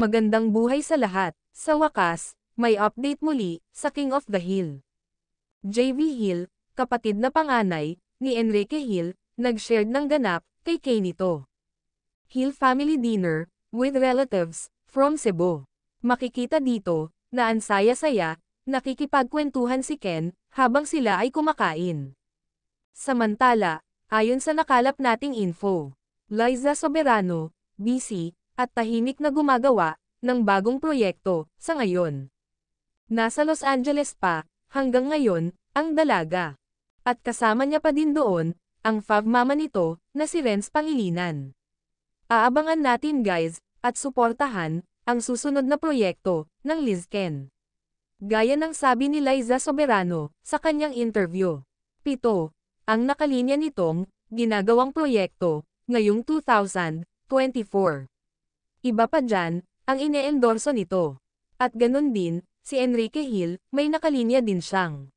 Magandang buhay sa lahat. Sa wakas, may update muli sa King of the Hill. JV Hill, kapatid na panganay ni Enrique Hill, nag-shared ng ganap kay Kay nito. Hill family dinner with relatives from Cebu. Makikita dito na ang saya-saya, nakikipagkwentuhan si Ken habang sila ay kumakain. Samantala, ayon sa nakalap nating info, Liza Soberano, busy, at tahimik na gumagawa ng bagong proyekto sa ngayon. Nasa Los Angeles pa, hanggang ngayon, ang dalaga. At kasama niya pa din doon, ang fave mama nito, na si Renz Pangilinan. Aabangan natin guys, at suportahan, ang susunod na proyekto, ng Liz Ken. Gaya ng sabi ni Liza Soberano, sa kanyang interview. 7. Ang nakalinya nitong, ginagawang proyekto, ngayong 2024. Iba pa dyan, ang ine-endorso nito. At ganun din, si Enrique Hill, may nakalinya din siyang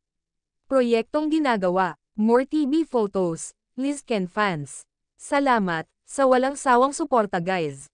proyektong ginagawa. More TV photos, Liz Ken fans. Salamat sa walang sawang suporta guys.